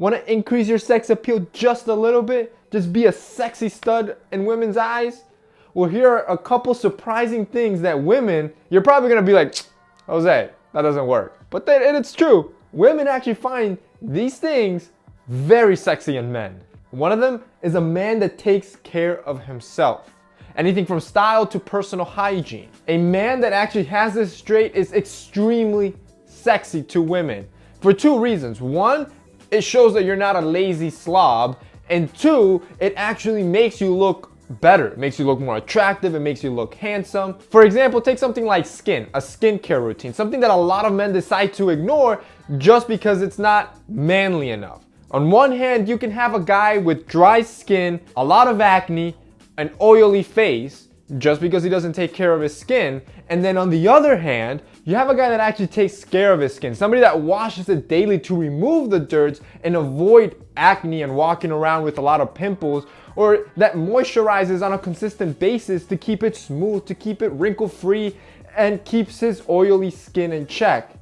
Want to increase your sex appeal just a little bit? Just be a sexy stud in women's eyes? Well, here are a couple surprising things that women, you're probably going to be like, Jose, that doesn't work. But then it's true. Women actually find these things very sexy in men. One of them is a man that takes care of himself. Anything from style to personal hygiene. A man that actually has this straight is extremely sexy to women for two reasons. One, it shows that you're not a lazy slob. And two, it actually makes you look better. It makes you look more attractive. It makes you look handsome. For example, take something like skin, a skincare routine, something that a lot of men decide to ignore just because it's not manly enough. On one hand, you can have a guy with dry skin, a lot of acne, an oily face, just because he doesn't take care of his skin. And then on the other hand, you have a guy that actually takes care of his skin, somebody that washes it daily to remove the dirt and avoid acne and walking around with a lot of pimples, or that moisturizes on a consistent basis to keep it smooth, to keep it wrinkle-free, and keeps his oily skin in check.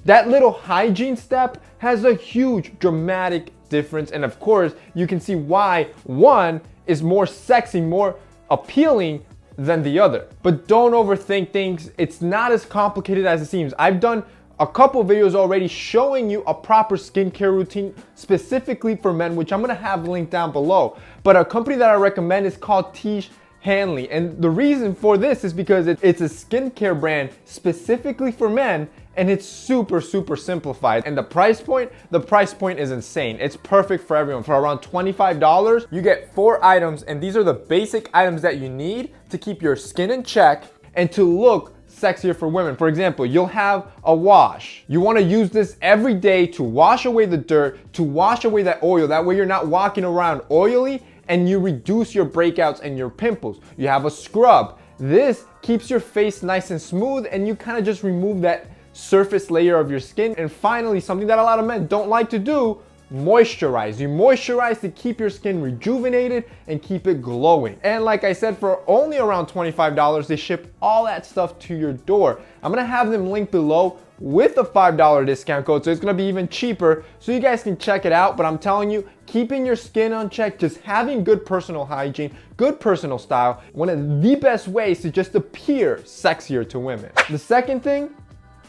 That little hygiene step has a huge dramatic difference, and of course, you can see why one is more sexy, more appealing than the other. But don't overthink things. It's not as complicated as it seems. I've done a couple videos already showing you a proper skincare routine specifically for men, which I'm gonna have linked down below. But a company that I recommend is called Tiege Hanley. And the reason for this is because it's a skincare brand specifically for men, and it's super simplified. And the price point is insane. It's perfect for everyone. For around $25, you get 4 items, and these are the basic items that you need to keep your skin in check and to look sexier for women. For example, you'll have a wash. You want to use this every day to wash away the dirt, to wash away that oil. That way you're not walking around oily, and you reduce your breakouts and your pimples. You have a scrub. This keeps your face nice and smooth, and you kind of just remove that surface layer of your skin. And finally, something that a lot of men don't like to do, moisturize. You moisturize to keep your skin rejuvenated and keep it glowing. And like I said, for only around $25, they ship all that stuff to your door. I'm gonna have them linked below with a $5 discount code, so it's gonna be even cheaper, so you guys can check it out. But I'm telling you, keeping your skin on check, just having good personal hygiene, good personal style, one of the best ways to just appear sexier to women. The second thing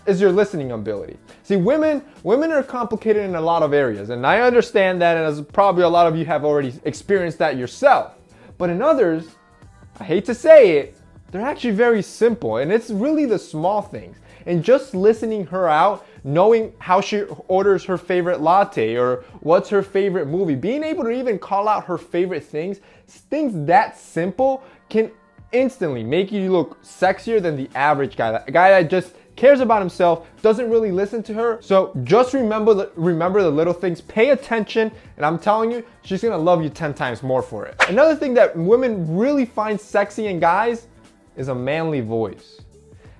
is your listening ability. See, women are complicated in a lot of areas, and I understand that, and as probably a lot of you have already experienced that yourself. But in others, I hate to say it, they're actually very simple, and it's really the small things. And just listening her out, knowing how she orders her favorite latte or what's her favorite movie, being able to even call out her favorite things that simple can instantly make you look sexier than the average guy. A guy that just cares about himself, doesn't really listen to her. So just remember the little things, pay attention, and I'm telling you, she's gonna love you 10 times more for it. Another thing that women really find sexy in guys is a manly voice.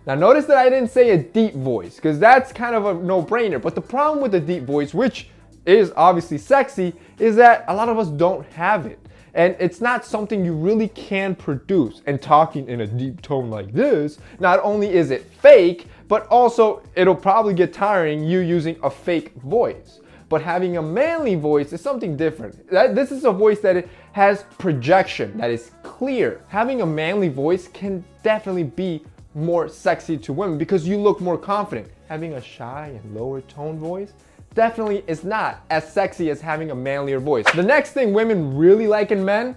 Now notice that I didn't say a deep voice, because that's kind of a no-brainer. But the problem with the deep voice, which is obviously sexy, is that a lot of us don't have it. And it's not something you really can produce. And talking in a deep tone like this, not only is it fake, but also it'll probably get tiring you using a fake voice. But having a manly voice is something different. This is a voice that it has projection, that is clear. Having a manly voice can definitely be more sexy to women because you look more confident. Having a shy and lower tone voice definitely is not as sexy as having a manlier voice. The next thing women really like in men,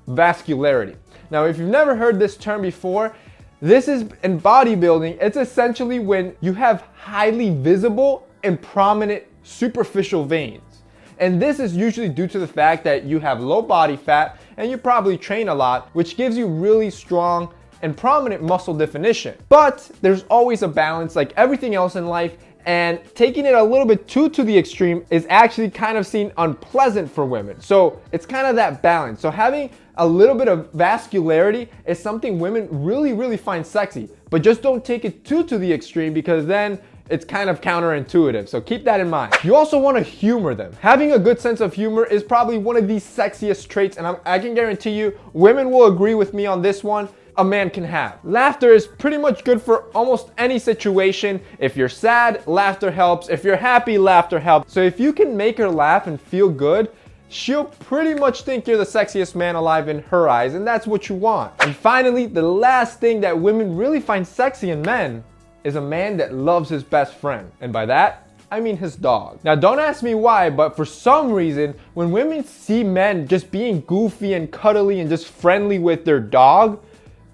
vascularity. Now, if you've never heard this term before, this is in bodybuilding. It's essentially when you have highly visible and prominent superficial veins. And this is usually due to the fact that you have low body fat and you probably train a lot, which gives you really strong and prominent muscle definition. But there's always a balance, like everything else in life, and taking it a little bit too to the extreme is actually kind of seen unpleasant for women. So it's kind of that balance. So having a little bit of vascularity is something women really find sexy, but just don't take it too to the extreme, because then it's kind of counterintuitive. So keep that in mind. You also want to humor them. Having a good sense of humor is probably one of the sexiest traits, and I can guarantee you women will agree with me on this one. a man can have. Laughter is pretty much good for almost any situation. If you're sad, laughter helps. If you're happy, laughter helps. So if you can make her laugh and feel good, she'll pretty much think you're the sexiest man alive in her eyes, and that's what you want. And finally, the last thing that women really find sexy in men is a man that loves his best friend. And by that, I mean his dog. Now don't ask me why, but for some reason, when women see men just being goofy and cuddly and just friendly with their dog,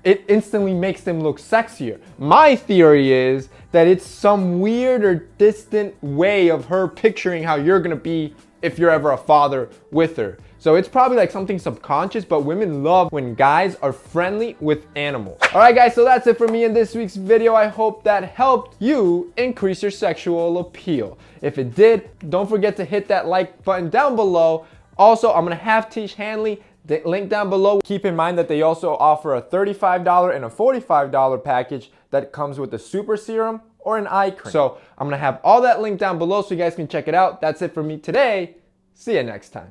it instantly makes them look sexier. My theory is that it's some weird or distant way of her picturing how you're gonna be if you're ever a father with her. So it's probably like something subconscious, but women love when guys are friendly with animals. All right, guys, so that's it for me in this week's video. I hope that helped you increase your sexual appeal. If it did, don't forget to hit that like button down below. Also, I'm gonna have Tish Hanley, the link down below. Keep in mind that they also offer a $35 and a $45 package that comes with a super serum or an eye cream. So I'm gonna have all that linked down below so you guys can check it out. That's it for me today. See you next time.